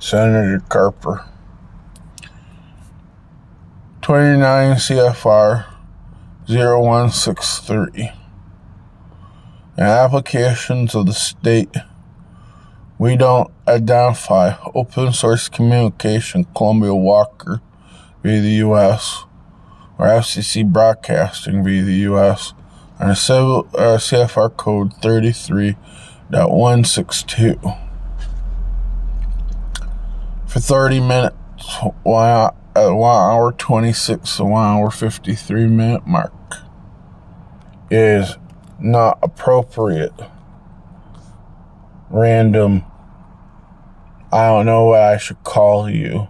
Senator Carper. 29 CFR 0163. In applications of the state, we don't identify open source communication Columbia Walker via the U.S. or FCC broadcasting via the U.S. on a CFR code 33.162 for 30 minutes at 1 hour 26 to 1 hour 53 minute mark is not appropriate. Random, I don't know what I should call you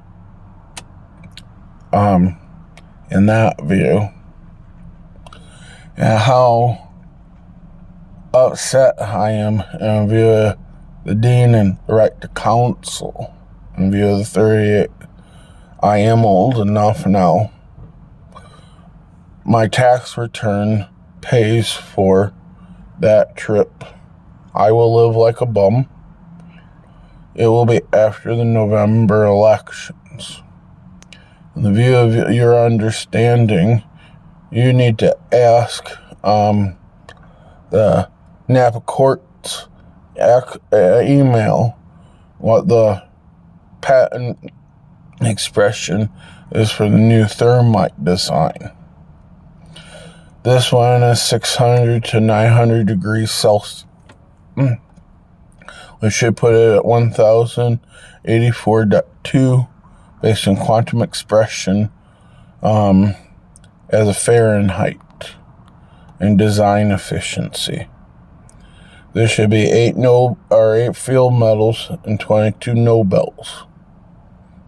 in that view, and how upset I am in view of the dean and the right to counsel in view of the 38. I am old enough now. My tax return pays for that trip. I will live like a bum. It will be after the November elections. In the view of your understanding, you need to ask the Napa court's email what the patent expression is for the new thermite design. This one is 600 to 900 degrees Celsius. We should put it at 1084.2 based on quantum expression as a Fahrenheit and design efficiency. There should be 8 field medals and 22 Nobels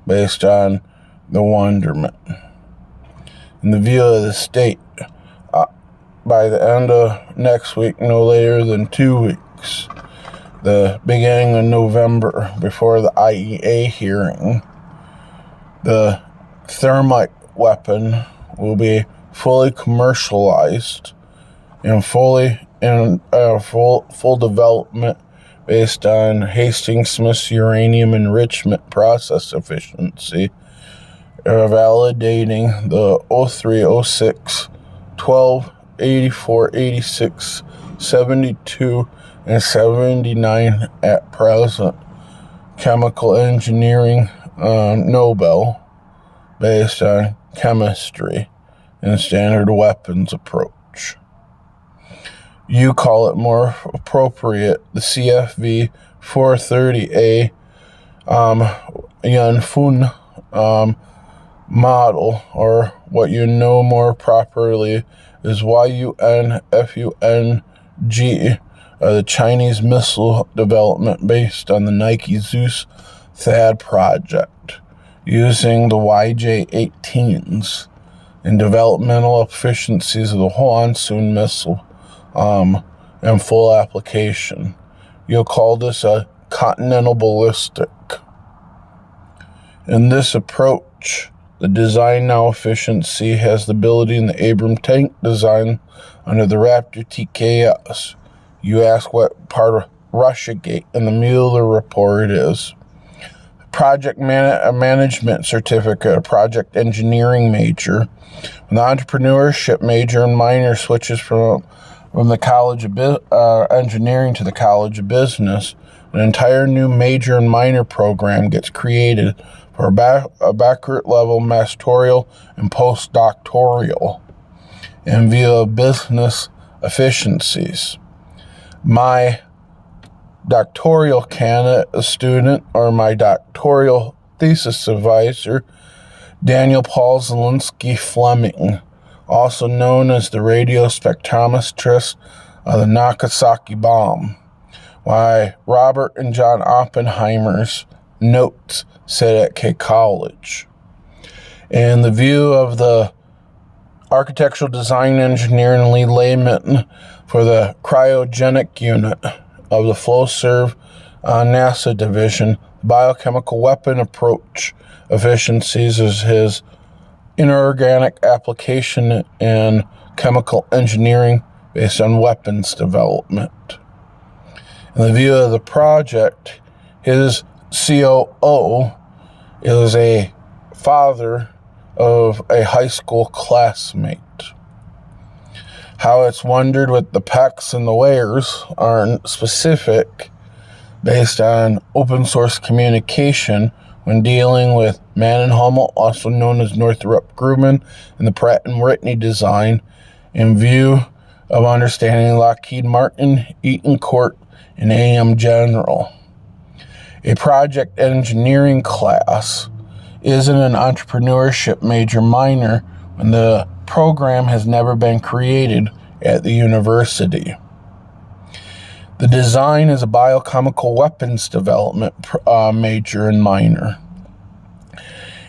based on the wonderment. In the view of the state, by the end of next week, no later than 2 weeks, the beginning of November, before the IEA hearing, the thermite weapon will be fully commercialized and full development based on Hastings-Smith's uranium enrichment process efficiency, validating the 03, 06, 12, 84, 86, 72, and 79 at present chemical engineering Nobel based on chemistry and standard weapons approach. You call it more appropriate the CFV 430A Yanfun model, or what you know more properly is YUNFUNG, the Chinese missile development based on the Nike Zeus THAAD project, using the YJ-18s and developmental efficiencies of the Hwasong missile and full application. You'll call this a continental ballistic. In this approach, the design now efficiency has the ability in the Abrams tank design under the Raptor TKS. You ask what part of Russiagate in the Mueller report is. Project management certificate, a project engineering major, an entrepreneurship major and minor switches from the College of Engineering to the College of Business. An entire new major and minor program gets created for a bachelor level, magisterial, and postdoctoral in view of business efficiencies. My doctoral candidate, a student, or my doctoral thesis advisor, Daniel Paul Zelinsky Fleming, also known as the radio spectrometrist of the Nagasaki bomb. Why Robert and John Oppenheimer's notes said at K College. In the view of the architectural design engineer and lead layman for the cryogenic unit of the FlowServe NASA division, the biochemical weapon approach efficiencies is his inorganic application in chemical engineering based on weapons development. In the view of the project, his COO is a father of a high school classmate. How it's wondered with the pecs and the wares aren't specific based on open source communication when dealing with Mann & Hummel, also known as Northrop Grumman, and the Pratt & Whitney design in view of understanding Lockheed Martin, Eaton Corp, and AM General. A project engineering class isn't an entrepreneurship major minor when the program has never been created at the university. The design is a biochemical weapons development major and minor.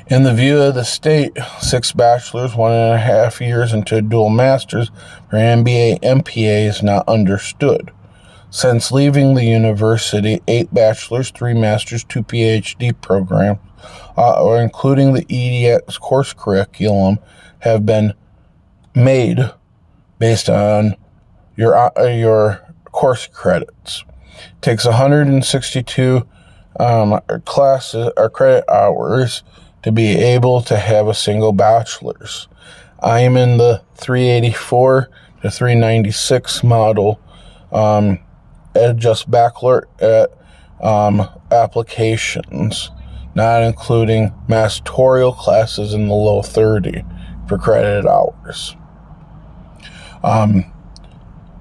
In the view of the state, 6 bachelors, 1.5 years into a dual master's for MBA, MPA is not understood. Since leaving the university, 8 bachelors, 3 masters, 2 PhD programs, including the EDX course curriculum, have been made based on your course credits. It takes 162 classes or credit hours to be able to have a single bachelor's. I am in the 384 to 396 model, just baccalaureate applications, not including magisterial classes in the low 30 for credit hours.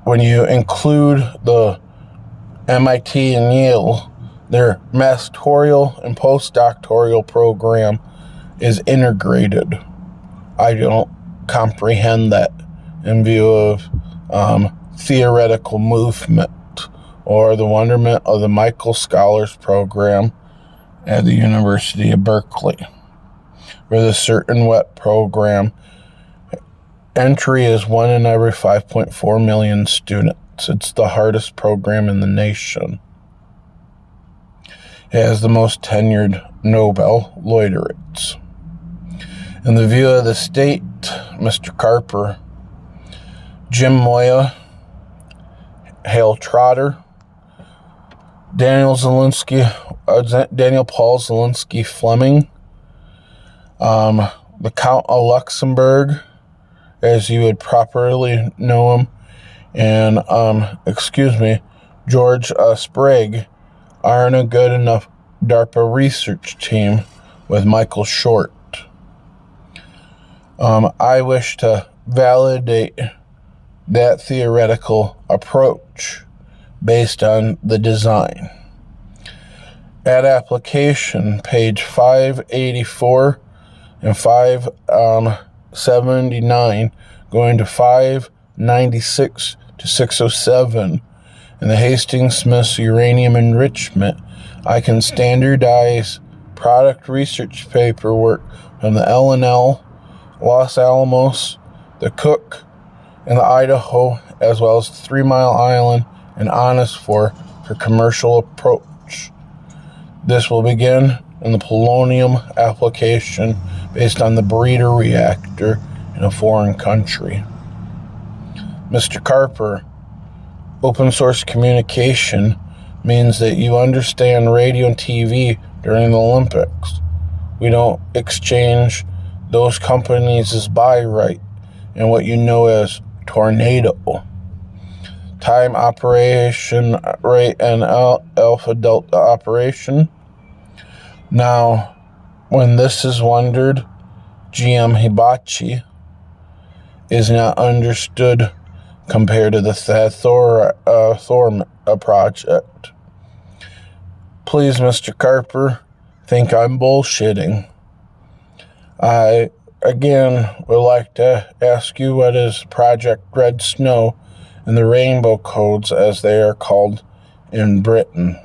When you include the MIT and Yale, their magisterial and postdoctoral program is integrated. I don't comprehend that in view of theoretical movement or the wonderment of the Michael Scholars Program at the University of Berkeley. For the certain WET program, entry is 1 in every 5.4 million students. It's the hardest program in the nation. It has the most tenured Nobel laureates. In the view of the state, Mr. Carper, Jim Moya, Hale Trotter, Daniel Paul Zielinski Fleming, the Count of Luxembourg, as you would properly know him, and George Sprague aren't a good enough DARPA research team with Michael Short. I wish to validate that theoretical approach based on the design. At application, page 584 and 579, going to 596 to 607, in the Hastings-Smith uranium enrichment, I can standardize product research paperwork from the L&L, Los Alamos, the Cook, and the Idaho, as well as 3 Mile Island and Honest for commercial approach. This will begin in the polonium application based on the breeder reactor in a foreign country. Mr. Carper, open source communication means that you understand radio and TV during the Olympics. We don't exchange those companies' buy right and what you know as tornado. Time operation rate and alpha delta operation. Now, when this is wondered, GM Hibachi is not understood compared to the Thor project. Please, Mr. Carper, think I'm bullshitting. I, again, would like to ask you what is Project Red Snow and the Rainbow Codes, as they are called in Britain.